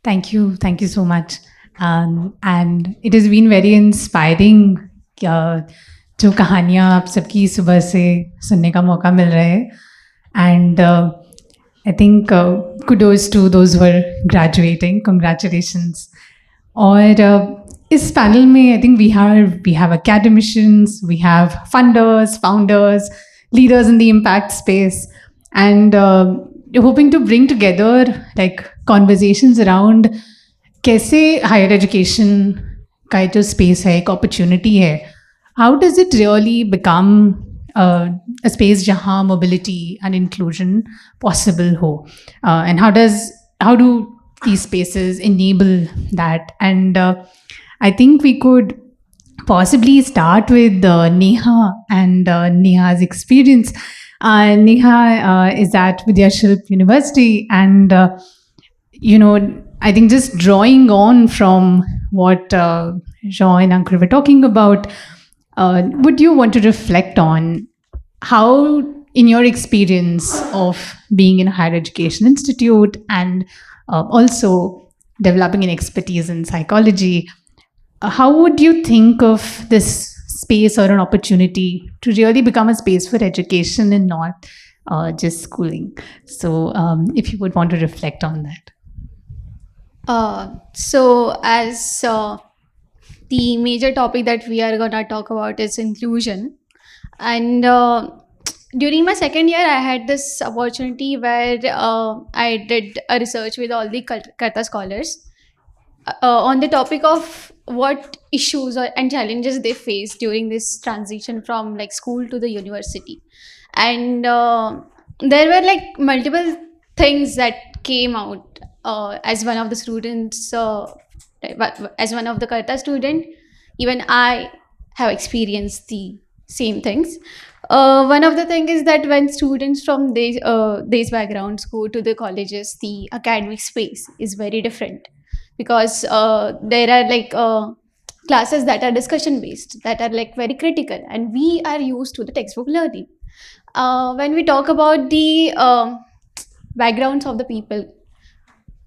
Thank you so much. And it has been very inspiring जो कहानियाँ आप सबकी सुबह से सुनने का मौका मिल रहा है. And I think kudos to those who are graduating. Congratulations. और इस panel में I think we have academicians, we have funders, founders, leaders in the impact space, and hoping to bring together like conversations around कैसे higher education का जो space है, एक opportunity है, how does it really become a space जहाँ mobility and inclusion possible हो, and how do these spaces enable that? And I think we could possibly start with Neha and Neha's experience. Neha is at Vidyashilp University, and I think just drawing on from what Jean and Uncle were talking about, would you want to reflect on how, in your experience of being in a higher education institute and also developing an expertise in psychology, how would you think of this space or an opportunity to really become a space for education and not just schooling? So if you would want to reflect on that. So as the major topic that we are going to talk about is inclusion. And during my second year, I had this opportunity where I did a research with all the Karta scholars on the topic of what issues and challenges they face during this transition from like school to the university. And there were like multiple things that came out as one of the students, as one of the Karta student. Even I have experienced the same things. One of the things is that when students from these backgrounds go to the colleges, the academic space is very different, because there are like classes that are discussion based, that are like very critical, and we are used to the textbook learning. When we talk about the backgrounds of the people,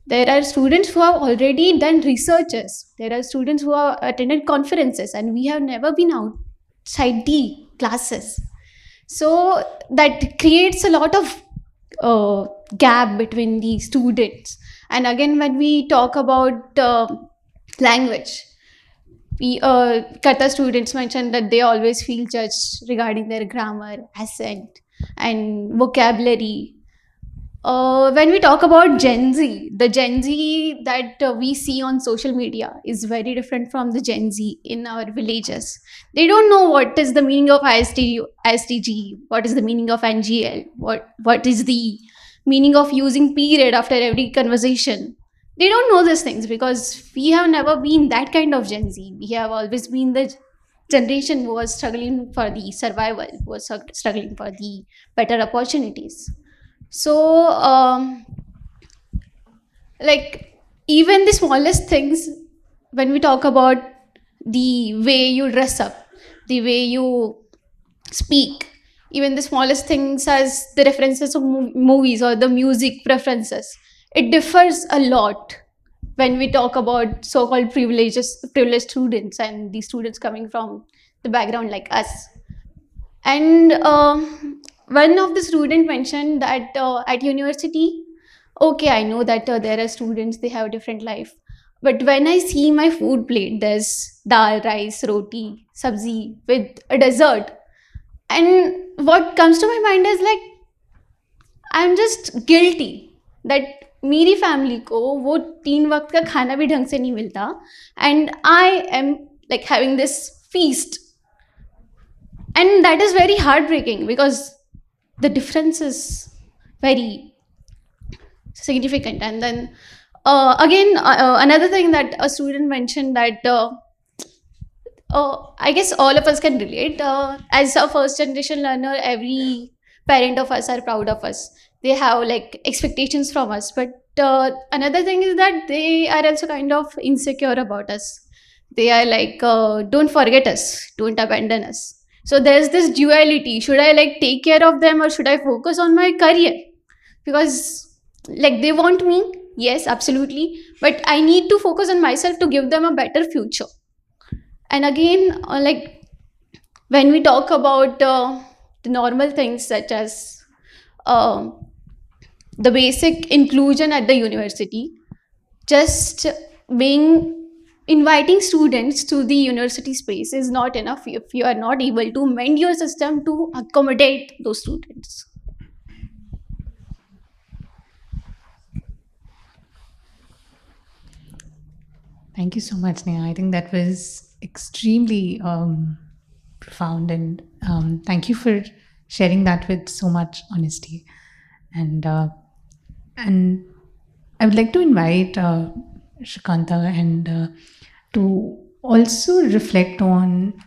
there are students who have already done researches, there are students who have attended conferences, and we have never been outside the classes. So that creates a lot of gap between the students. And again, when we talk about language, Karta students mentioned that they always feel judged regarding their grammar, accent, and vocabulary. When we talk about Gen Z, the Gen Z that we see on social media is very different from the Gen Z in our villages. They don't know what is the meaning of ISTG, what is the meaning of NGL, what is the meaning of using period after every conversation. They don't know these things because we have never been that kind of Gen Z. We have always been the generation who was struggling for the survival, who was struggling for the better opportunities. So like even the smallest things, when we talk about the way you dress up, the way you speak, even the smallest things as the references of movies or the music preferences, it differs a lot when we talk about so-called privileged students and the students coming from the background like us. And one of the students mentioned that at university, okay, I know that there are students, they have a different life. But when I see my food plate, there's dal, rice, roti, sabzi with a dessert. And what comes to my mind is like, I'm just guilty that मेरी family को वो 3 वक्त का खाना भी ढंग से नहीं मिलता, and I am like having this feast. And that is very heartbreaking because the difference is very significant. And then again, another thing that a student mentioned that I guess all of us can relate. As a first generation learner, every parent of us are proud of us. They have like expectations from us. But another thing is that they are also kind of insecure about us. They are like, don't forget us, don't abandon us. So there's this duality. Should I like take care of them or should I focus on my career? Because like they want me, Yes, absolutely. But I need to focus on myself to give them a better future. And again, like when we talk about the normal things such as uh, the basic inclusion at the university, just being inviting students to the university space is not enough if you are not able to mend your system to accommodate those students. Thank you so much, Neha. I think that was extremely profound, and thank you for sharing that with so much honesty. And I would like to invite Sukanta and to also reflect on,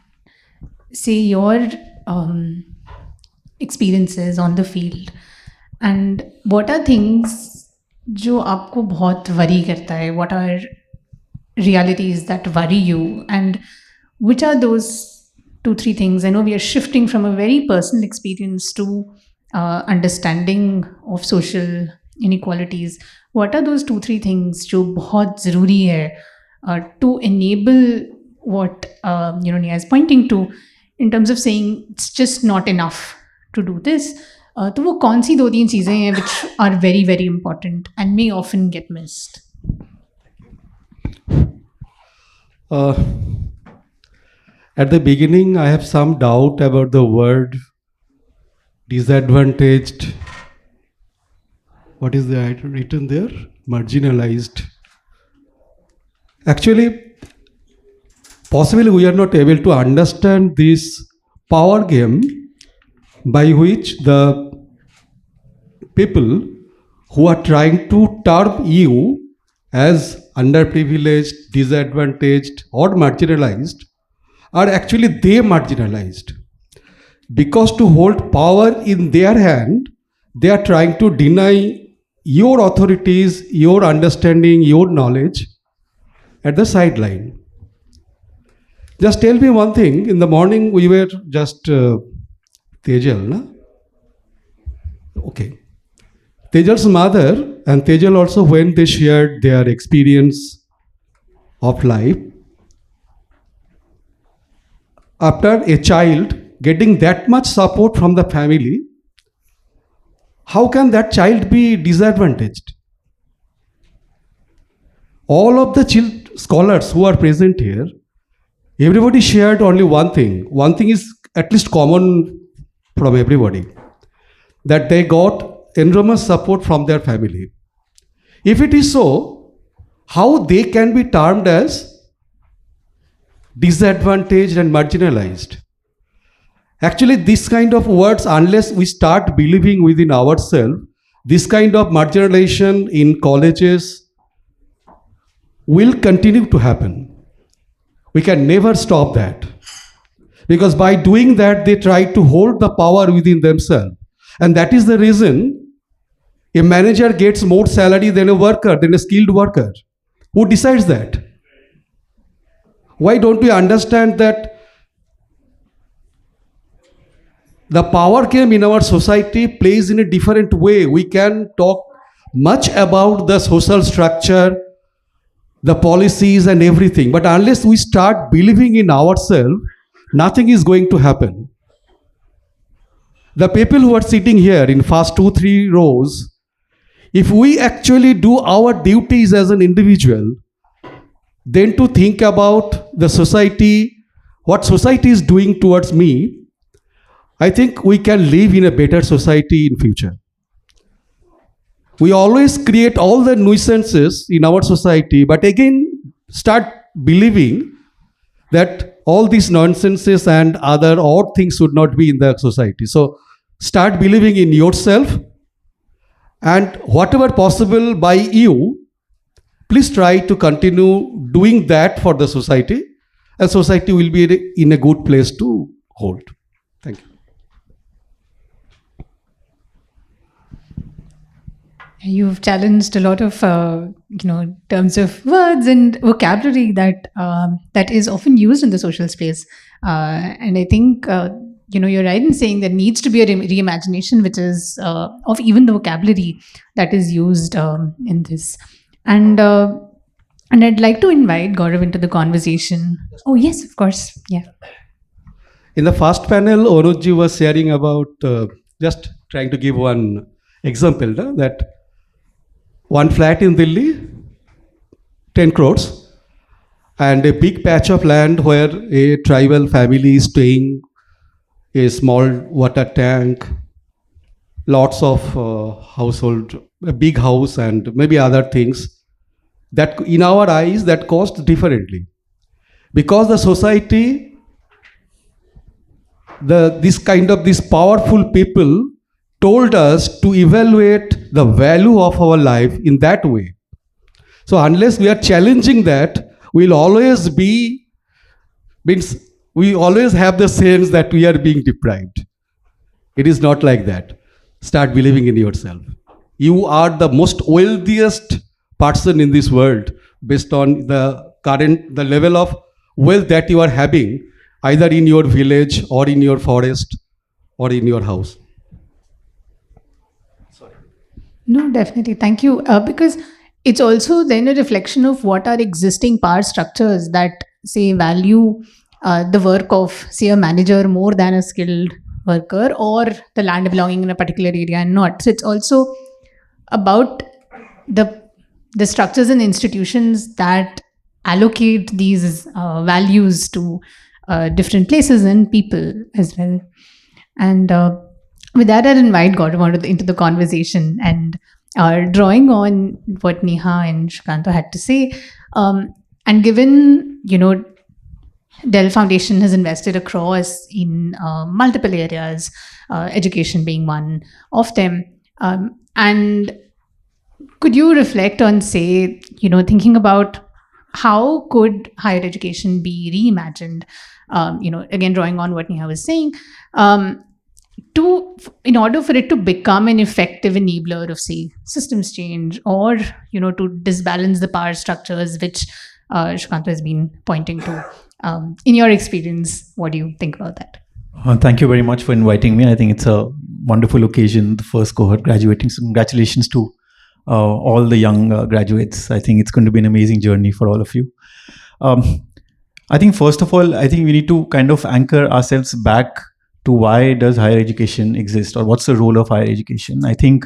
say, your experiences on the field, and what are things जो आपको बहुत worry करता है, what are realities that worry you, and which are those 2-3 things. I know we are shifting from a very personal experience to understanding of social inequalities. What are those 2-3 things जो बहुत ज़रूरी है to enable what Neha is pointing to in terms of saying it's just not enough to do this? तो वो कौन सी 2-3 चीज़ें हैं which are very very important and may often get missed? At the beginning, I have some doubt about the word disadvantaged. What is the written there? Marginalized. Actually, possibly we are not able to understand this power game by which the people who are trying to term you as underprivileged, disadvantaged, or marginalized are actually they marginalized. Because to hold power in their hand, they are trying to deny your authorities, your understanding, your knowledge at the sideline. Just tell me one thing. In the morning, we were just Tejal, na? Okay. Tejal's mother and Tejal also, when they shared their experience of life, after a child getting that much support from the family, how can that child be disadvantaged? All of the scholars who are present here, everybody shared only one thing. One thing is at least common from everybody, that they got enormous support from their family. If it is so, how they can be termed as disadvantaged and marginalized? Actually, this kind of words, unless we start believing within ourselves, this kind of marginalization in colleges will continue to happen. We can never stop that. Because by doing that, they try to hold the power within themselves. And that is the reason a manager gets more salary than a worker, than a skilled worker. Who decides that? Why don't we understand that the power game in our society plays in a different way? We can talk much about the social structure, the policies and everything, but unless we start believing in ourselves, nothing is going to happen. The people who are sitting here in first 2-3 rows, if we actually do our duties as an individual, then to think about the society, what society is doing towards me, I think we can live in a better society in future. We always create all the nuisances in our society, but again start believing that all these nonsenses and other odd things should not be in the society. So start believing in yourself, and whatever possible by you, please try to continue doing that for the society, and society will be in a good place to hold. Thank you. You've challenged a lot of, terms of words and vocabulary that that is often used in the social space. And I think, you're right in saying there needs to be a reimagination, which is of even the vocabulary that is used in this. And I'd like to invite Gaurav into the conversation. Oh, yes, of course. Yeah. In the first panel, Arundhuti was sharing about just trying to give one example that one flat in Delhi, 10 crores, and a big patch of land where a tribal family is staying, a small water tank, lots of household, a big house, and maybe other things that in our eyes that cost differently. Because the society, these powerful people told us to evaluate the value of our life in that way. So unless we are challenging that, we always have the sense that we are being deprived. It is not like that. Start believing in yourself. You are the most wealthiest person in this world based on the level of wealth that you are having, either in your village or in your forest or in your house. No, definitely. Thank you. Because it's also then a reflection of what are existing power structures that, say, value the work of, say, a manager more than a skilled worker, or the land belonging in a particular area and not. So it's also about the structures and institutions that allocate these values to different places and people as well. And with that, I'll invite Gaurav into the conversation, and drawing on what Neha and Sukanta had to say. And given, Dell Foundation has invested across in multiple areas, education being one of them. And could you reflect on, say, thinking about how could higher education be reimagined? Again, drawing on what Neha was saying, in order for it to become an effective enabler of, say, systems change, or to disbalance the power structures which Sukanta has been pointing to. In your experience, what do you think about that? Thank you very much for inviting me. I think it's a wonderful occasion, the first cohort graduating. So congratulations to all the young graduates. I think it's going to be an amazing journey for all of you. I think first of all, I think we need to kind of anchor ourselves back to why does higher education exist, or what's the role of higher education. I think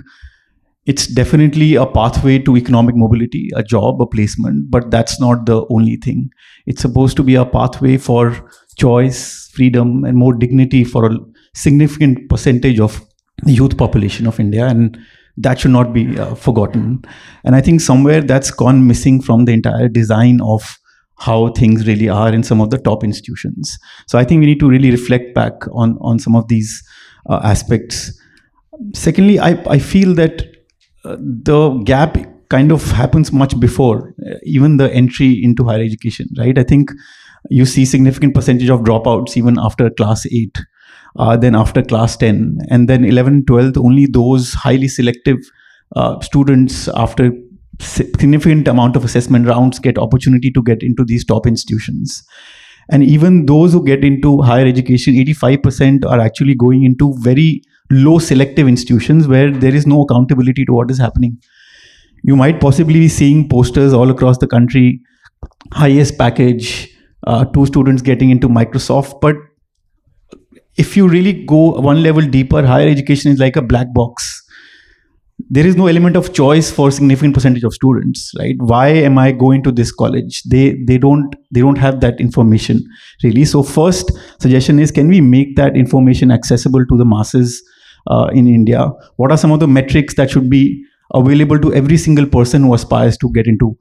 it's definitely a pathway to economic mobility, a job, a placement, but that's not the only thing. It's supposed to be a pathway for choice, freedom, and more dignity for a significant percentage of the youth population of India, and that should not be forgotten. And I think somewhere that's gone missing from the entire design of how things really are in some of the top institutions. So I think we need to really reflect back on some of these aspects. Secondly, I feel that the gap kind of happens much before even the entry into higher education, right? I think you see significant percentage of dropouts even after class 8, then after class 10, and then 11, 12, only those highly selective students after significant amount of assessment rounds get opportunity to get into these top institutions. And even those who get into higher education, 85% are actually going into very low selective institutions where there is no accountability to what is happening. You might possibly be seeing posters all across the country, highest package, 2 students getting into Microsoft. But if you really go one level deeper, higher education is like a black box. There is no element of choice for significant percentage of students, right? Why am I going to this college? They don't have that information really. So first suggestion is, can we make that information accessible to the masses in India? What are some of the metrics that should be available to every single person who aspires to get into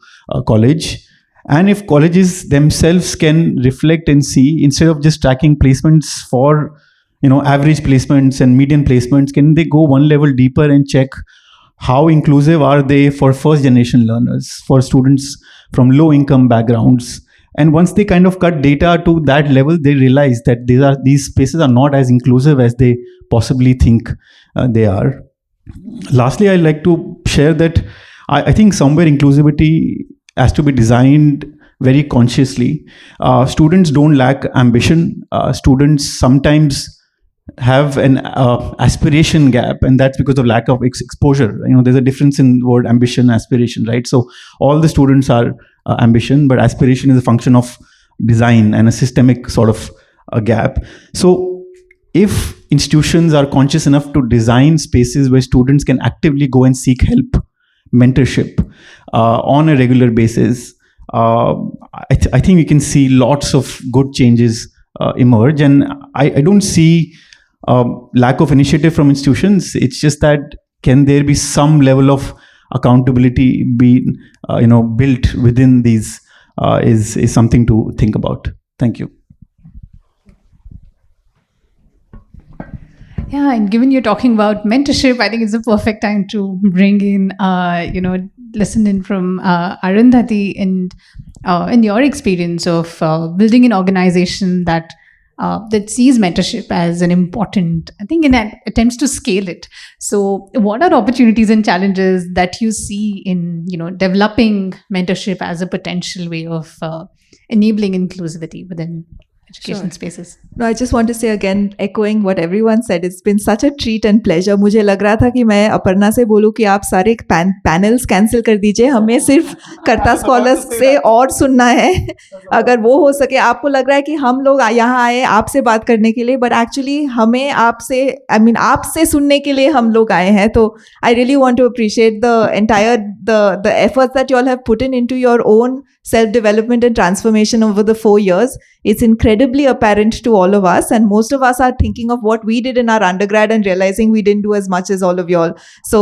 college? And if colleges themselves can reflect and see, instead of just tracking placements for average placements and median placements, can they go one level deeper and check how inclusive are they for first generation learners, for students from low income backgrounds? And once they kind of cut data to that level, they realize that these spaces are not as inclusive as they possibly think they are. Lastly, I'd like to share that I think somewhere inclusivity has to be designed very consciously. Students don't lack ambition. Students sometimes have an aspiration gap, and that's because of lack of exposure. There's a difference in word ambition, aspiration, right? So all the students are ambition, but aspiration is a function of design and a systemic sort of a gap. So if institutions are conscious enough to design spaces where students can actively go and seek help, mentorship on a regular basis, I think we can see lots of good changes emerge. And I don't see lack of initiative from institutions. It's just that can there be some level of accountability be built within these is something to think about. Thank you. Yeah, and given you're talking about mentorship, I think it's the perfect time to bring in, listen in from Arundhuti and in your experience of building an organization that sees mentorship as an important, I think, in attempts to scale it. So what are opportunities and challenges that you see in, developing mentorship as a potential way of enabling inclusivity within education spaces? No, I just want to say again, echoing what everyone said, it's been such a treat and pleasure. मुझे लग रहा था कि मैं अपर्णा से बोलूँ कि आप सारे पैनल्स कैंसिल कर दीजिए, हमें सिर्फ कर्ता स्कॉलर्स से और सुनना है. अगर वो हो सके, आपको लग रहा है कि हम लोग यहाँ आए आपसे बात करने के लिए, but actually हमें आपसे सुनने के लिए हम लोग आए हैं. तो I really want to appreciate the entire the efforts that you all have put into your own self-development and transformation over the 4 years. It's incredibly apparent to all of us, and most of us are thinking of what we did in our undergrad and realizing we didn't do as much as all of y'all. So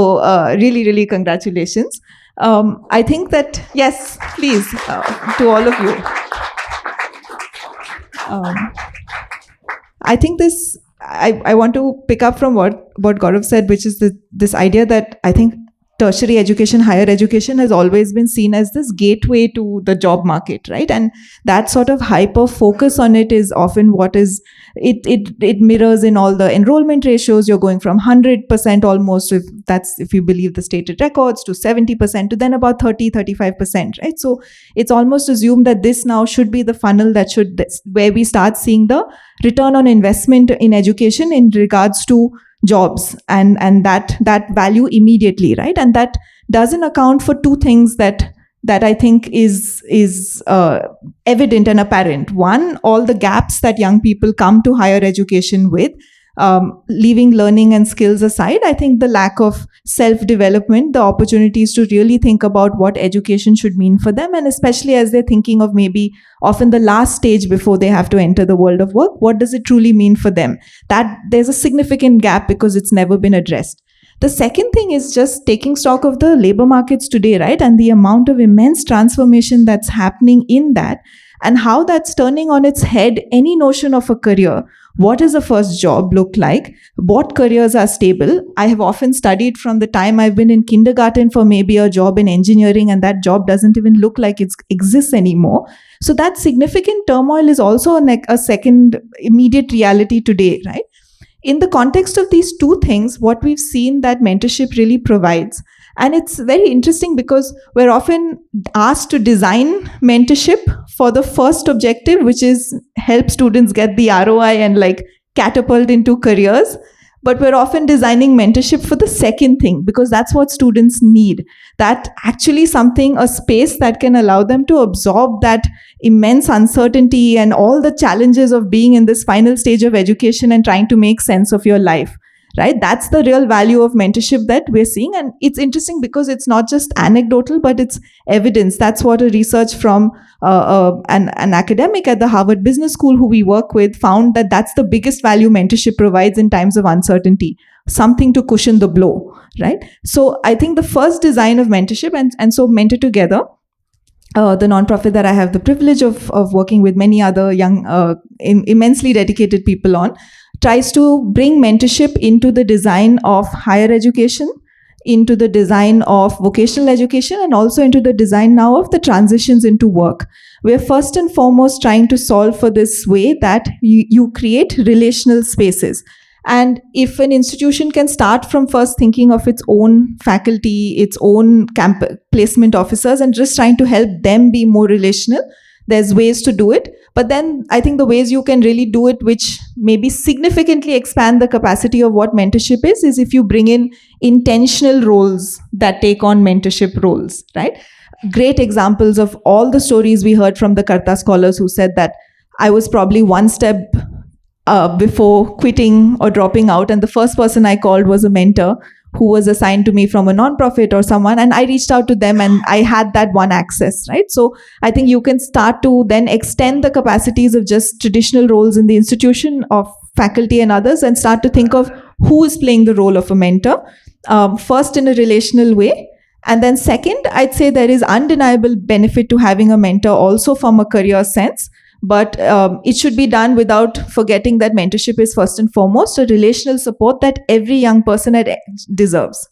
really, really congratulations. I think that, yes, please, to all of you. I think this, I want to pick up from what Gaurav said, which is this idea that I think tertiary education, higher education has always been seen as this gateway to the job market, right? And that sort of hyper focus on it is often what is, it mirrors in all the enrollment ratios. You're going from 100% almost, if you believe the stated records, to 70% to then about 30-35%, right? So it's almost assumed that this now should be the funnel where we start seeing the return on investment in education in regards to jobs and that value immediately, right? And that doesn't account for two things that I think is evident and apparent. One, all the gaps that young people come to higher education with, leaving learning and skills aside, I think the lack of self-development, the opportunities to really think about what education should mean for them, and especially as they're thinking of maybe often the last stage before they have to enter the world of work, what does it truly mean for them? That there's a significant gap because it's never been addressed. The second thing is just taking stock of the labor markets today, right? And the amount of immense transformation that's happening in that, and how that's turning on its head any notion of a career. What does a first job look like? What careers are stable? I have often studied from the time I've been in kindergarten for maybe a job in engineering, and that job doesn't even look like it exists anymore. So that significant turmoil is also a second immediate reality today, right? In the context of these two things, what we've seen that mentorship really provides, and it's very interesting because we're often asked to design mentorship for the first objective, which is help students get the ROI and like catapult into careers. But we're often designing mentorship for the second thing because that's what students need. That actually a space that can allow them to absorb that immense uncertainty and all the challenges of being in this final stage of education and trying to make sense of your life. Right? That's the real value of mentorship that we're seeing. And it's interesting because it's not just anecdotal, but it's evidence. That's what a research from an academic at the Harvard Business School who we work with found that that's the biggest value mentorship provides in times of uncertainty. Something to cushion the blow, right? So I think the first design of mentorship, and so Mentor Together, the nonprofit that I have the privilege of working with many other young, immensely dedicated people on, tries to bring mentorship into the design of higher education, into the design of vocational education, and also into the design now of the transitions into work. We're first and foremost trying to solve for this way that you create relational spaces. And if an institution can start from first thinking of its own faculty, its own placement officers, and just trying to help them be more relational, there's ways to do it. But then I think the ways you can really do it, which maybe significantly expand the capacity of what mentorship is if you bring in intentional roles that take on mentorship roles, right? Great examples of all the stories we heard from the Karta scholars who said that I was probably one step before quitting or dropping out, and the first person I called was a mentor who was assigned to me from a non-profit or someone, and I reached out to them and I had that one access, right? So I think you can start to then extend the capacities of just traditional roles in the institution of faculty and others and start to think of who is playing the role of a mentor, first in a relational way. And then second, I'd say there is undeniable benefit to having a mentor also from a career sense. But it should be done without forgetting that mentorship is first and foremost a relational support that every young person deserves.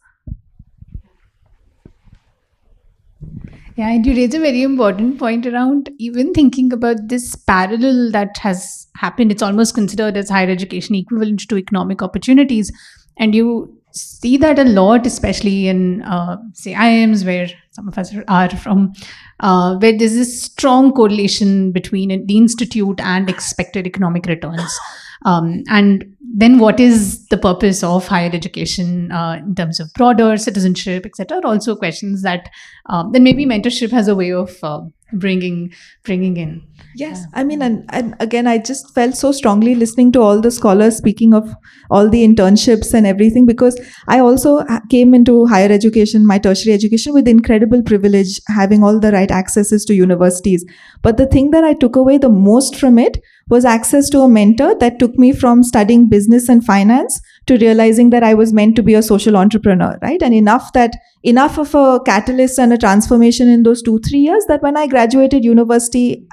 Yeah, and you raise a very important point around even thinking about this parallel that has happened. It's almost considered as higher education equivalent to economic opportunities. And you see that a lot, especially in, say, IIMs, where some of us are from, where there's this strong correlation between the institute and expected economic returns. And then what is the purpose of higher education in terms of broader citizenship, etc. Also questions that then maybe mentorship has a way of bringing in. Yes, I mean, and again, I just felt so strongly listening to all the scholars speaking of all the internships and everything, because I also came into higher education, my tertiary education, with incredible privilege, having all the right accesses to universities. But the thing that I took away the most from it was access to a mentor that took me from studying business and finance to realizing that I was meant to be a social entrepreneur, right? And enough of a catalyst and a transformation in those 2-3 years that when I graduated university,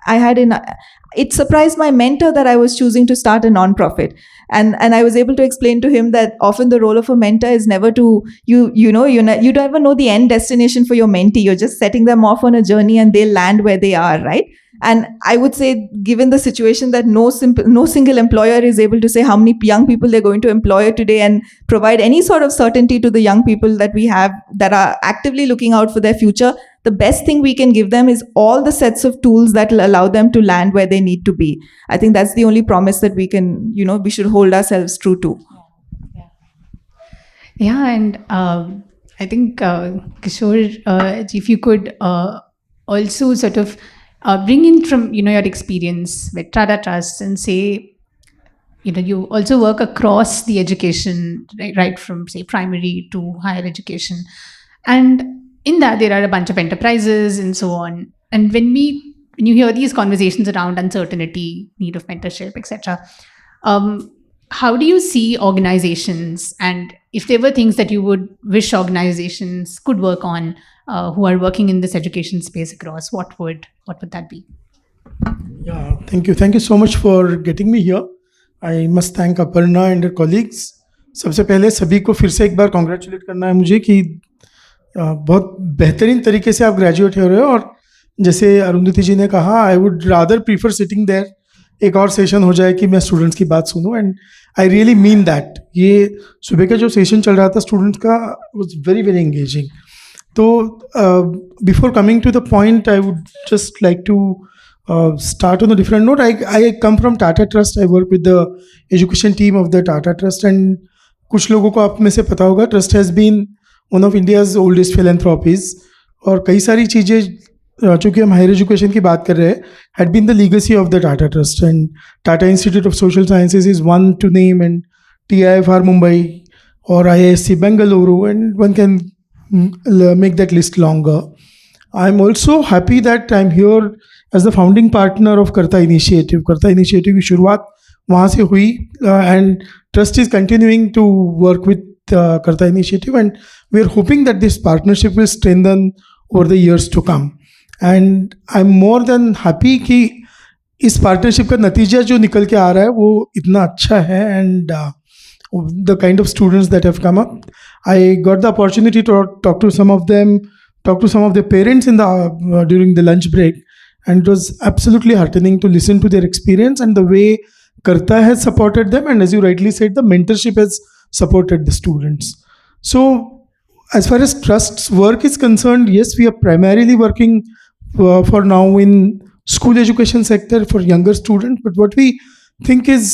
it surprised my mentor that I was choosing to start a non-profit. And I was able to explain to him that often the role of a mentor is never to, you don't ever know the end destination for your mentee. You're just setting them off on a journey and they'll land where they are, right? And I would say, given the situation that no single employer is able to say how many young people they're going to employ today and provide any sort of certainty to the young people that we have that are actively looking out for their future, the best thing we can give them is all the sets of tools that will allow them to land where they need to be. I think that's the only promise that we can, we should hold ourselves true to. Yeah, and I think, Kishore, if you could also sort of bring in from, your experience with Tata Trust and say, you also work across the education, right from, say, primary to higher education. And in that, there are a bunch of enterprises and so on. And when you hear these conversations around uncertainty, need of mentorship, etc., how do you see organizations, and if there were things that you would wish organizations could work on who are working in this education space across, what would that be? Yeah, thank you. Thank you so much for getting me here. I must thank Aparna and her colleagues. सबसे पहले सभी को फिर से एक बार congratulate करना है मुझे कि बहुत बेहतरीन तरीके से आप ग्रेजुएट हो रहे हो, और जैसे अरुंधति जी ने कहा, I would rather prefer sitting there, एक और सेशन हो जाए कि मैं स्टूडेंट्स की बात सुनूं, and I really mean that. ये सुबह का जो सेशन चल रहा था स्टूडेंट्स का वाज वेरी वेरी एंगेजिंग. तो before coming to the point, I would just like to start on a different note. I come from Tata Trust. I work with the education team of the Tata Trust, and कुछ लोगों को आप में से पता होगा, Trust has been one of India's oldest philanthropies, और कई सारी चीज़ें चूँकि हम हायर एजुकेशन की बात कर रहे हैं, had been the legacy of the Tata Trust, and Tata Institute of Social Sciences is one to name, and TIFR Mumbai or IISc Bengaluru, and one can make that list longer. I'm also happy that I'm here as the founding partner of Karta Initiative. Karta Initiative की शुरुआत वहाँ से हुई, and Trust is continuing to work with Karta Initiative, and we're hoping that this partnership will strengthen over the years to come. And I'm more than happy कि इस partnership का नतीजा जो निकल के आ रहा है वो इतना अच्छा है, and the kind of students that have come up. I got the opportunity to talk to some of them, talk to some of their parents during the lunch break, and it was absolutely heartening to listen to their experience and the way Karta has supported them, and as you rightly said, the mentorship has supported the students. So as far as Trust's work is concerned, yes, we are primarily working for now in school education sector for younger students. But what we think is,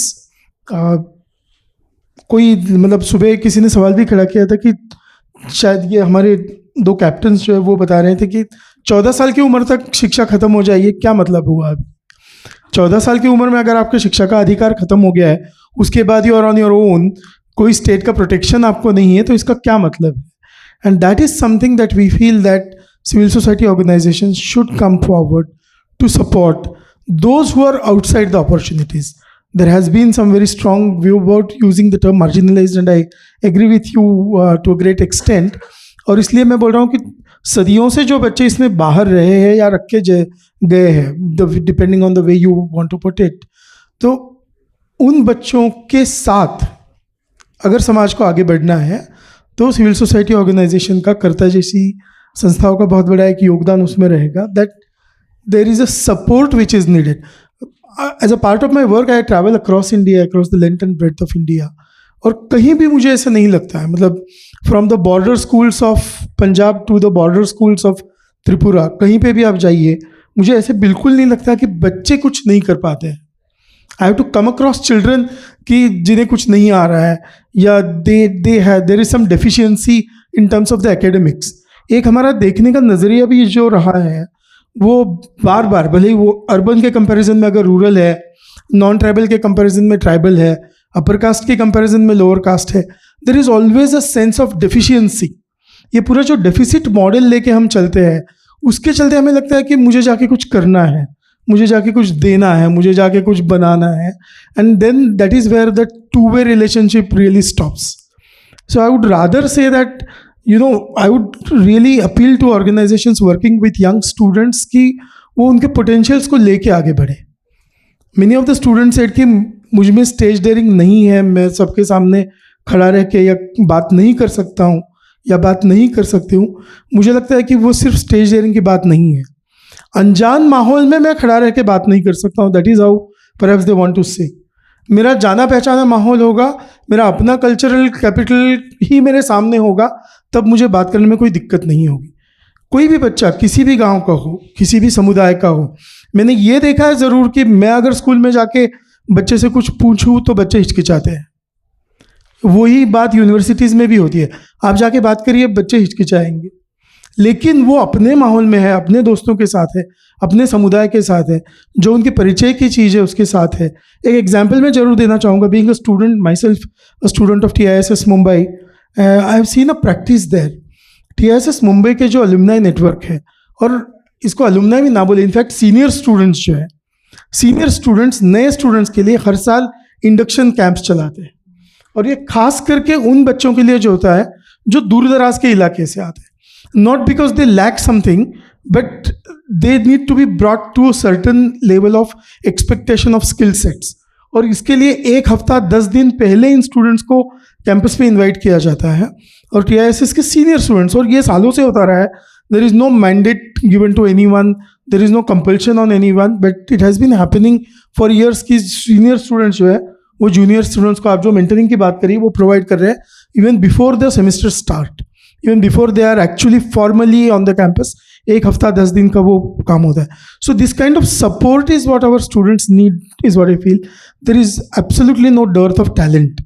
कोई मतलब सुबह किसी ने सवाल भी खड़ा किया था कि शायद ये हमारे 2 कैप्टन्स जो है वो बता रहे थे कि 14 साल की उम्र तक शिक्षा खत्म हो जाए, ये क्या मतलब हुआ? अभी 14 साल की उम्र में अगर आपके शिक्षा का अधिकार खत्म हो गया है, उसके बाद you are on your own, कोई स्टेट का प्रोटेक्शन आपको नहीं है, तो इसका क्या मतलब है? And that is something that we feel that civil society organizations should come forward to support those who are outside the opportunities. There has been some very strong view about using the term marginalized, and I agree with you to a great extent. और इसलिए मैं बोल रहा हूँ कि सदियों से जो बच्चे इसमें बाहर रहे हैं या रख के गए हैं, depending on the way you want to put it, तो उन बच्चों के साथ अगर समाज को आगे बढ़ना है तो सिविल सोसाइटी ऑर्गेनाइजेशन का, कर्ता जैसी संस्थाओं का बहुत बड़ा एक योगदान उसमें रहेगा. That there is a support which is needed. As a part of my work I travel across India, across the length and breadth of India, और कहीं भी मुझे ऐसा नहीं लगता है, मतलब from the border schools of Punjab to the border schools of Tripura, कहीं पे भी आप जाइए, मुझे ऐसे बिल्कुल नहीं लगता कि बच्चे कुछ नहीं कर पाते हैं. I have to come across children कि जिन्हें कुछ नहीं आ रहा है, या there is some deficiency in terms of the academics. एक हमारा देखने का नज़रिया भी जो रहा है वो बार बार, भले ही वो अर्बन के कंपैरिजन में अगर रूरल है, नॉन ट्राइबल के कंपैरिजन में ट्राइबल है, अपर कास्ट के कंपैरिजन में लोअर कास्ट है, there is always a sense of deficiency. ये पूरा जो डेफिसिट मॉडल लेके हम चलते हैं, उसके चलते हमें लगता है कि मुझे जाके कुछ करना है, मुझे जाके कुछ देना है, मुझे जाके कुछ बनाना है, and then that is where the two way relationship really stops. So I would rather say that, you know, I would really appeal to organizations working with young students कि वो उनके potentials को लेके आगे बढ़े. Many of the students said कि मुझ में स्टेज डेयरिंग नहीं है, मैं सबके सामने खड़ा रह के या बात नहीं कर सकता हूँ या बात नहीं कर सकती हूँ. मुझे लगता है कि वो सिर्फ स्टेज डेयरिंग की बात नहीं है, अनजान माहौल में मैं खड़ा रह के बात नहीं कर सकता हूँ. That is how perhaps they want to say. मेरा जाना पहचाना माहौल होगा, मेरा अपना कल्चरल कैपिटल ही मेरे सामने होगा, तब मुझे बात करने में कोई दिक्कत नहीं होगी. कोई भी बच्चा किसी भी गांव का हो, किसी भी समुदाय का हो, मैंने ये देखा है ज़रूर कि मैं अगर स्कूल में जाके बच्चे से कुछ पूछूं तो बच्चे हिचकिचाते हैं. वही बात यूनिवर्सिटीज़ में भी होती है, आप जाके बात करिए बच्चे हिचकिचाएंगे, लेकिन वो अपने माहौल में है, अपने दोस्तों के साथ है, अपने समुदाय के साथ है, जो उनके परिचय की चीज़ है उसके साथ है. एक एग्जाम्पल मैं ज़रूर देना चाहूँगा. Being a student myself, a student of TISS Mumbai, I have seen a practice there. TISS Mumbai के जो अलुमनाई नेटवर्क है, और इसको अलुमनाई भी ना बोले, इनफैक्ट सीनियर स्टूडेंट्स जो है, सीनियर स्टूडेंट्स नए स्टूडेंट्स के लिए हर साल इंडक्शन कैंप्स चलाते हैं. और ये खास करके उन बच्चों के लिए जो होता है जो दूर दराज के इलाके से आते हैं. Not because they lack something, but they need to be brought to a certain level of expectation of skill sets. और इसके लिए 1 हफ्ता 10 दिन पहले इन स्टूडेंट्स को कैंपस पे इनवाइट किया जाता है. और TISS के सीनियर स्टूडेंट्स, और ये सालों से होता रहा है, there is no mandate given to anyone, there is no compulsion on anyone, but it has been happening for years कि सीनियर स्टूडेंट्स जो है वो जूनियर स्टूडेंट्स को, आप जो मेंटरिंग की बात करिए, वो प्रोवाइड कर रहे हैं even before the semester start, even before they are actually formally on the campus. 1 हफ्ता 10 दिन का वो काम होता है. So this kind of support is what our students need, is what I feel. There is absolutely no dearth of talent.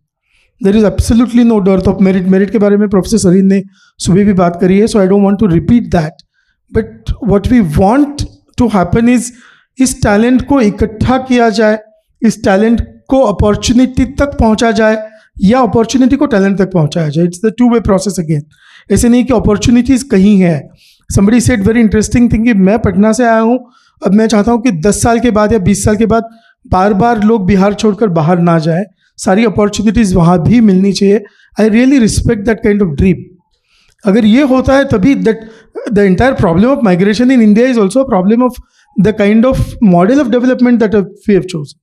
There is absolutely no dearth of merit. Merit के बारे में प्रोफेसर सरीन ने सुबह भी बात करी है, so I don't want to repeat that. But what we want to happen is इस टैलेंट को इकट्ठा किया जाए, इस टैलेंट को अपॉर्चुनिटी तक पहुंचा जाए, या अपॉर्चुनिटी को टैलेंट तक पहुंचाया जाए. It's the two way process again. ऐसे नहीं कि अपॉर्चुनिटीज़ कहीं है. Somebody said very interesting thing कि मैं पटना से आया हूँ, अब मैं चाहता हूँ कि 10 साल के बाद या 20 साल के बाद बार बार लोग बिहार छोड़कर बाहर ना जाए, सारी अपॉर्चुनिटीज़ वहाँ भी मिलनी चाहिए. I really respect that kind of dream. अगर ये होता है तभी that the entire problem of migration in India is also a problem of the kind of model of development that we have chosen.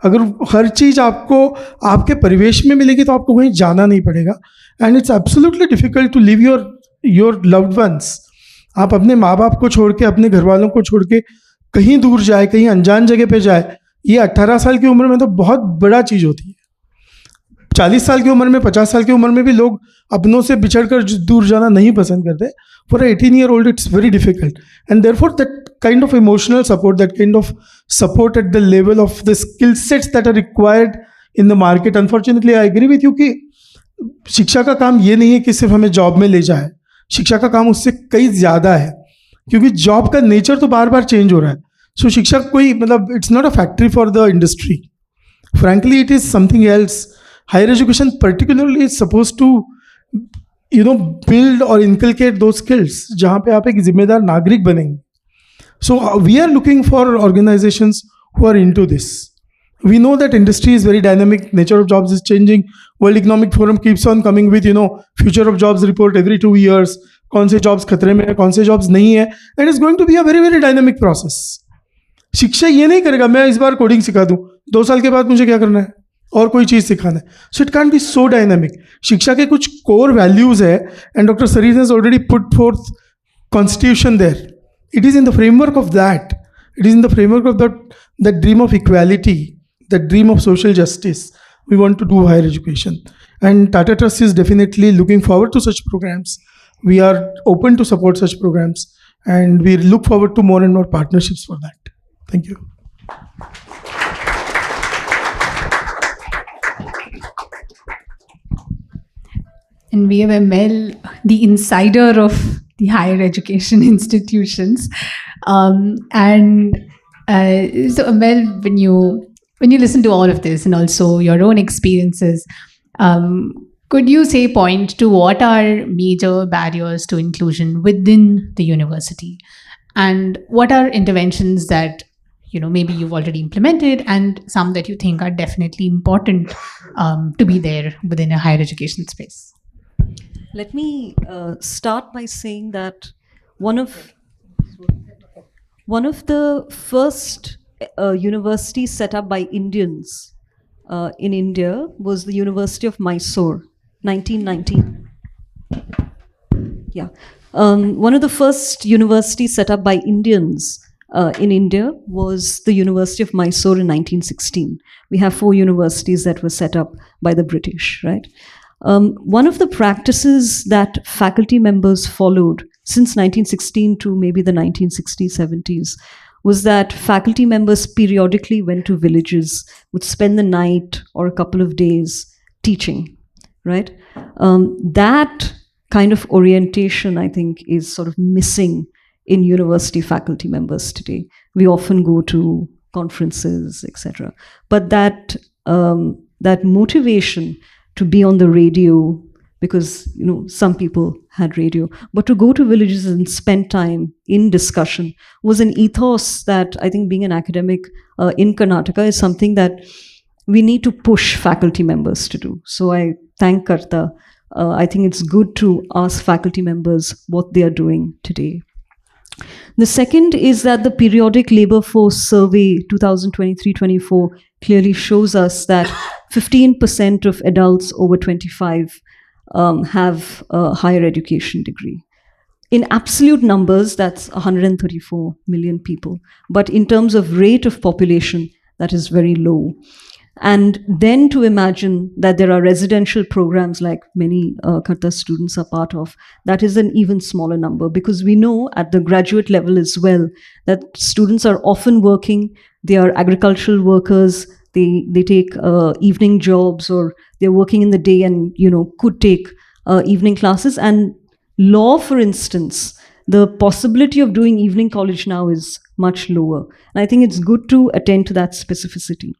अगर हर चीज़ आपको आपके परिवेश में मिलेगी तो आपको कहीं जाना नहीं पड़ेगा. And it's absolutely difficult to live your loved ones. आप अपने माँ बाप को छोड़ के, अपने घर वालों को छोड़ के कहीं दूर जाए, कहीं अनजान जगह पे जाए, ये 18 साल की उम्र में तो बहुत बड़ा चीज़ होती है. 40 साल की उम्र में, 50 साल की उम्र में भी लोग अपनों से बिछड़ कर दूर जाना नहीं पसंद करते. For 18-year-old it's very difficult, and therefore that kind of emotional support, that kind of support at the level of the skill sets that are required in the market. Unfortunately, I agree with you कि शिक्षा का काम ये नहीं है कि सिर्फ हमें जॉब में ले जाए. शिक्षा का काम उससे कई ज़्यादा है, क्योंकि जॉब का नेचर तो बार बार चेंज हो रहा है. सो शिक्षा कोई मतलब it's not a factory for the industry. Frankly, it is something else. Higher education particularly is supposed to, build or inculcate those skills, जहाँ पे आप एक जिम्मेदार नागरिक बनेंगे. So we are looking for organizations who are into this. We know that industry is very dynamic, nature of jobs is changing. World Economic Forum keeps on coming with, future of jobs report every 2 years. कौन से jobs खतरे में है, कौन से jobs नहीं है. And it's going to be a very, very dynamic process. शिक्षा ये नहीं करेगा मैं इस बार कोडिंग सिखा दूं, 2 साल के बाद मुझे क्या करना है और कोई चीज़ सिखाना है. So it can be so dynamic. शिक्षा के कुछ कोर वैल्यूज है, एंड डॉक्टर सरीज has already put forth constitution there. It is in the framework of that. It is in the framework of that dream of equality, that dream of social justice. We want to do higher education. And Tata Trust is definitely looking forward to such programs. We are open to support such programs. And we look forward to more and more partnerships for that. Thank you. And we have Ammel, the insider of the higher education institutions. So Ammel, when you listen to all of this and also your own experiences, could you point to what are major barriers to inclusion within the university? And what are interventions that maybe you've already implemented and some that you think are definitely important to be there within a higher education space? Let me start by saying that one of the first universities set up by Indians in India was the University of Mysore, 1919. Yeah. One of the first universities set up by Indians in India was the University of Mysore in 1916. We have 4 universities that were set up by the British, right? One of the practices that faculty members followed since 1916 to maybe the 1960s, 70s was that faculty members periodically went to villages, would spend the night or a couple of days teaching, right? That kind of orientation, I think, is sort of missing in university faculty members today. We often go to conferences, etc. But that motivation to be on the radio, because some people had radio, but to go to villages and spend time in discussion was an ethos that I think, being an academic in Karnataka, is something that we need to push faculty members to do. So I thank Karta. I think it's good to ask faculty members what they are doing today. The second is that the periodic labor force survey 2023-24 clearly shows us that 15% of adults over 25 have a higher education degree. In absolute numbers, that's 134 million people. But in terms of rate of population, that is very low. And then to imagine that there are residential programs like many Karta students are part of, that is an even smaller number, because we know at the graduate level as well that students are often working, they are agricultural workers, they take evening jobs, or they're working in the day and could take evening classes. And law, for instance, the possibility of doing evening college now is much lower. And I think it's good to attend to that specificity.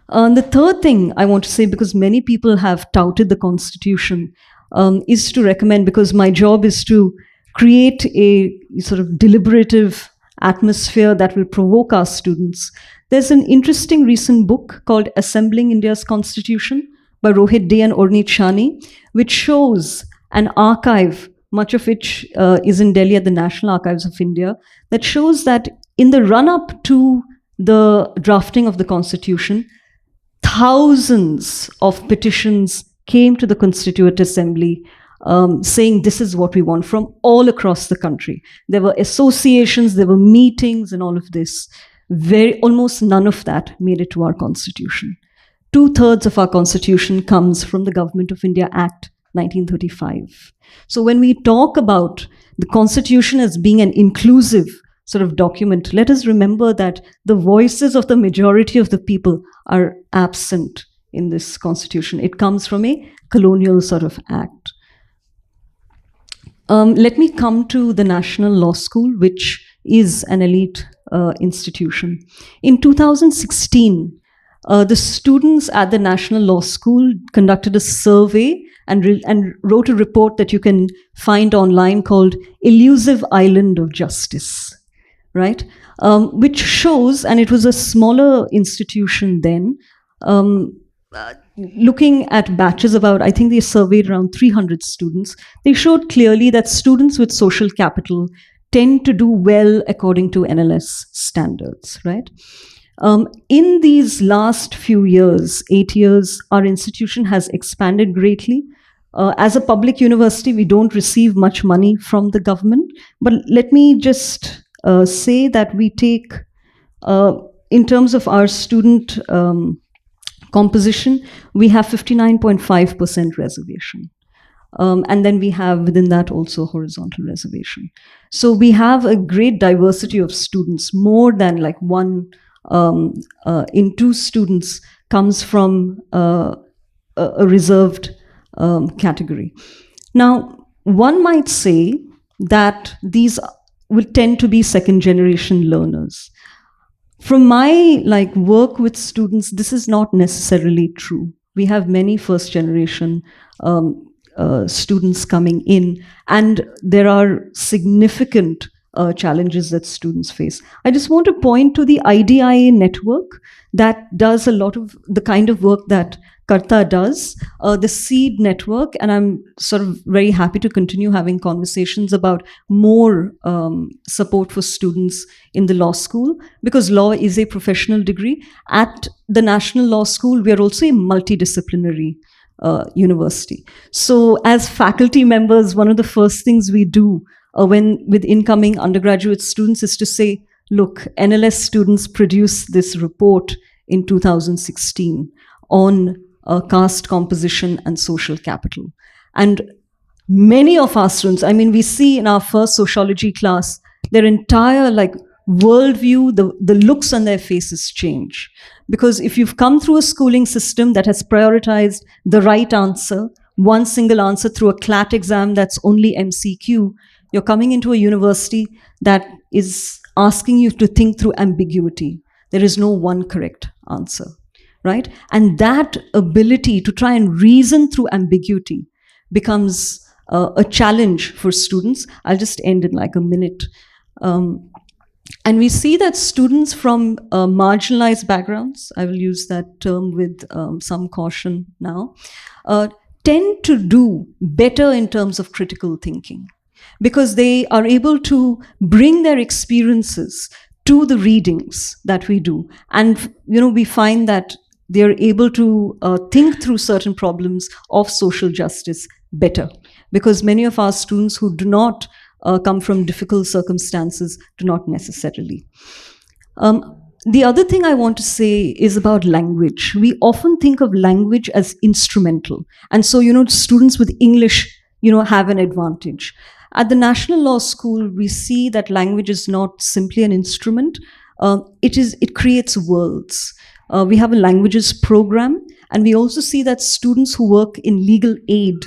The third thing I want to say, because many people have touted the Constitution, is to recommend, because my job is to create a sort of deliberative atmosphere that will provoke our students. There's an interesting recent book called Assembling India's Constitution by Rohit Day and Ornit Shani, which shows an archive, much of which is in Delhi at the National Archives of India, that shows that in the run-up to the drafting of the Constitution, thousands of petitions came to the Constituent Assembly saying this is what we want, from all across the country. There were associations, there were meetings and all of this. Almost none of that made it to our Constitution. 2/3 of our Constitution comes from the Government of India Act 1935. So when we talk about the Constitution as being an inclusive sort of document, let us remember that the voices of the majority of the people are absent in this constitution. It comes from a colonial sort of act. Let me come to the National Law School, which is an elite institution. In 2016, the students at the National Law School conducted a survey and wrote a report that you can find online called Elusive Island of Justice, right? Which shows, and it was a smaller institution then, looking at batches about, I think they surveyed around 300 students, they showed clearly that students with social capital tend to do well according to NLS standards, right? In these last few years, 8 years, our institution has expanded greatly. As a public university, we don't receive much money from the government, but let me just say that we take, in terms of our student composition, we have 59.5% reservation. And then we have within that also horizontal reservation. So we have a great diversity of students. More than like 1 in 2 students comes from a reserved category. Now, one might say that these will tend to be second generation learners. From my work with students, this is not necessarily true. We have many first generation students coming in, and there are significant challenges that students face. I just want to point to the IDIA network that does a lot of the kind of work that Karta does, the SEED network, and I'm sort of very happy to continue having conversations about more support for students in the law school, because law is a professional degree. At the National Law School, we are also a multidisciplinary university. So as faculty members, one of the first things we do when with incoming undergraduate students is to say, look, NLS students produced this report in 2016 on caste composition and social capital. And many of our students, I mean, we see in our first sociology class, their entire worldview, the looks on their faces change. Because if you've come through a schooling system that has prioritized the right answer, one single answer through a CLAT exam that's only MCQ, you're coming into a university that is asking you to think through ambiguity. There is no one correct answer, right? And that ability to try and reason through ambiguity becomes a challenge for students. I'll just end in a minute. And we see that students from marginalized backgrounds, I will use that term with some caution now, tend to do better in terms of critical thinking, because they are able to bring their experiences to the readings that we do. And, we find that they're able to think through certain problems of social justice better, because many of our students who do not come from difficult circumstances do not necessarily. The other thing I want to say is about language. We often think of language as instrumental. And so, students with English, have an advantage. At the National Law School, we see that language is not simply an instrument. It creates worlds. We have a languages program, and we also see that students who work in legal aid,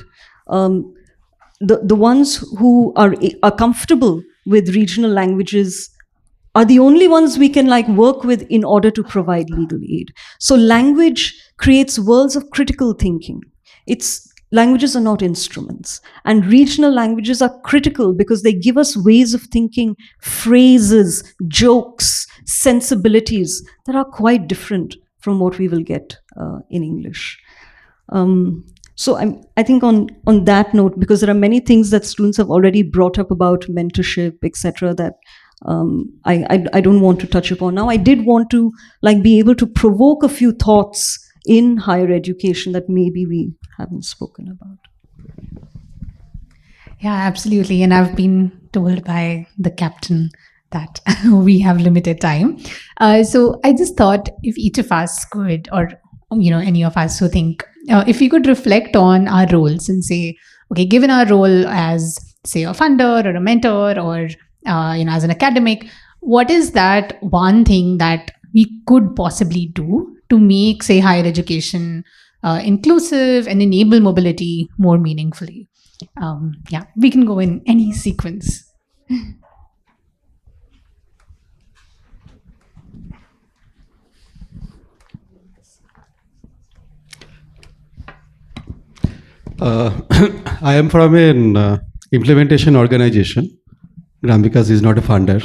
the ones who are comfortable with regional languages are the only ones we can work with in order to provide legal aid. So language creates worlds of critical thinking. Languages are not instruments, and regional languages are critical because they give us ways of thinking, phrases, jokes, sensibilities that are quite different from what we will get in English. So I think on that note, because there are many things that students have already brought up about mentorship, etc., that I don't want to touch upon now. I did want to be able to provoke a few thoughts in higher education that maybe we haven't spoken about. Yeah, absolutely. And I've been told by the captain that we have limited time. So I just thought if each of us could, or any of us who think, if we could reflect on our roles and say, okay, given our role as, say, a funder or a mentor or, as an academic, what is that one thing that we could possibly do to make, say, higher education inclusive and enable mobility more meaningfully? Yeah, we can go in any sequence. I am from an implementation organization. Vikas is not a funder.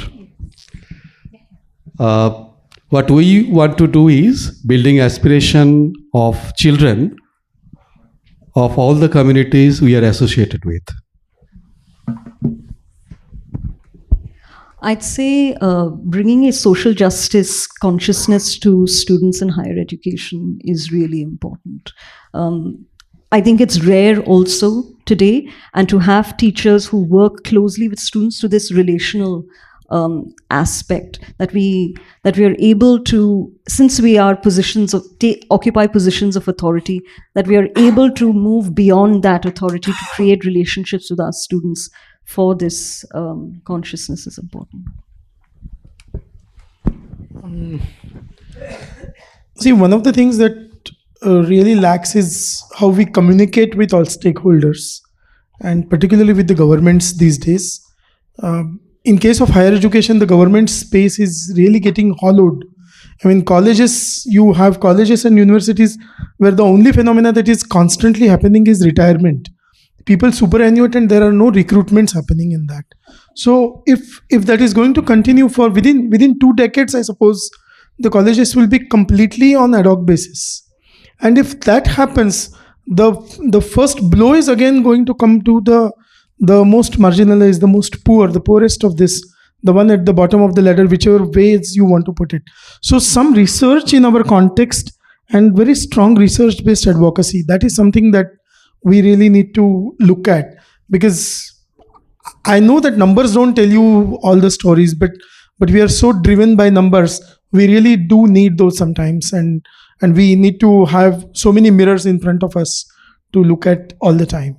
What we want to do is building aspiration of children of all the communities we are associated with. I'd say bringing a social justice consciousness to students in higher education is really important. I think it's rare also today, and to have teachers who work closely with students to this relational aspect, that we are able to, since we are occupy positions of authority, that we are able to move beyond that authority to create relationships with our students for this consciousness is important. See, one of the things that really lacks is how we communicate with all stakeholders, and particularly with the governments these days. In case of higher education, the government space is really getting hollowed. I mean, colleges, you have colleges and universities where the only phenomena that is constantly happening is retirement. People superannuate and there are no recruitments happening in that. So if that is going to continue for within 2 decades, I suppose the colleges will be completely on ad hoc basis. And if that happens, the first blow is again going to come to the most marginalized, the most poor, the poorest of this, the one at the bottom of the ladder, whichever ways you want to put it. So some research in our context and very strong research-based advocacy, that is something that we really need to look at, because I know that numbers don't tell you all the stories, but we are so driven by numbers. We really do need those sometimes, and we need to have so many mirrors in front of us to look at all the time.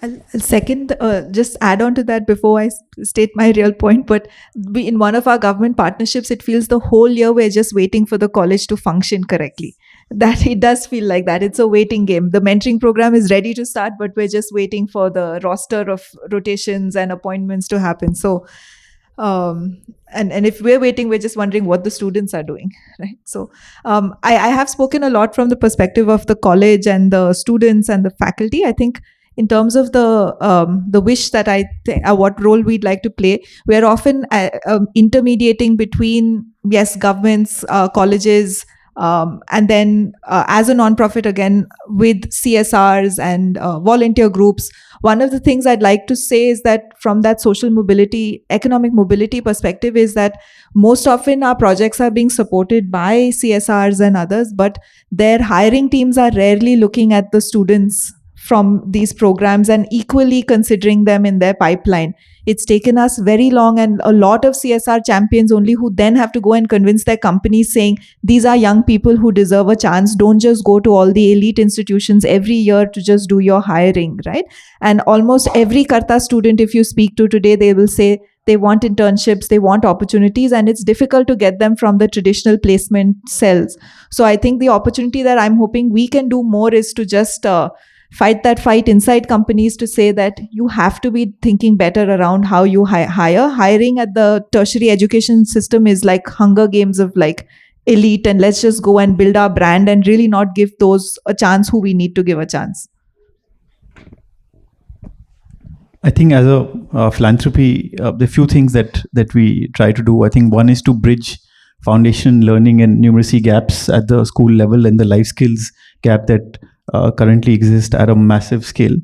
I'll second, just add on to that before I state my real point, but in one of our government partnerships, it feels the whole year we're just waiting for the college to function correctly. That it does feel like that. It's a waiting game. The mentoring program is ready to start, but we're just waiting for the roster of rotations and appointments to happen. So, and if we're waiting, we're just wondering what the students are doing, right? So I have spoken a lot from the perspective of the college and the students and the faculty. I think in terms of the wish that what role we'd like to play, we're often intermediating between, yes, governments, colleges, and then as a nonprofit again with CSRs and volunteer groups. One of the things I'd like to say is that from that social mobility, economic mobility perspective, is that most often our projects are being supported by CSRs and others, but their hiring teams are rarely looking at the students from these programs and equally considering them in their pipeline. It's taken us very long, and a lot of CSR champions only who then have to go and convince their companies saying, these are young people who deserve a chance. Don't just go to all the elite institutions every year to just do your hiring, right? And almost every Karta student, if you speak to today, they will say they want internships, they want opportunities, and it's difficult to get them from the traditional placement cells. So I think the opportunity that I'm hoping we can do more is to just fight that fight inside companies to say that you have to be thinking better around how you hire. Hiring at the tertiary education system is like Hunger Games of like elite, and let's just go and build our brand and really not give those a chance who we need to give a chance. I think as a philanthropy, the few things that we try to do, I think one is to bridge foundation learning and numeracy gaps at the school level and the life skills gap that currently exist at a massive scale.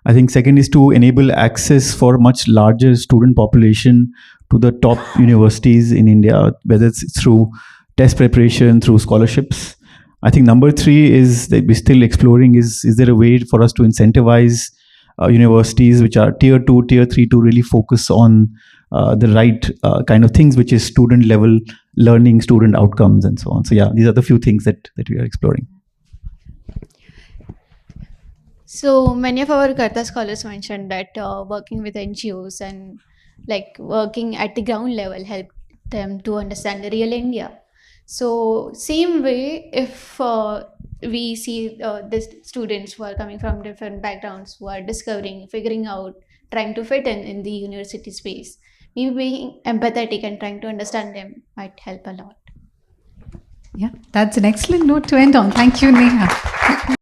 I think second is to enable access for much larger student population to the top universities in India, whether it's through test preparation, through scholarships. I think number three is that we're still exploring is there a way for us to incentivize universities which are tier 2, tier 3 to really focus on the right kind of things, which is student level learning, student outcomes, and so on. So yeah, these are the few things that we are exploring. So many of our Karta scholars mentioned that working with NGOs and like working at the ground level, help them to understand the real India. So same way, if we see the students who are coming from different backgrounds, who are discovering, figuring out, trying to fit in the university space, maybe being empathetic and trying to understand them might help a lot. Yeah, that's an excellent note to end on. Thank you, Neha.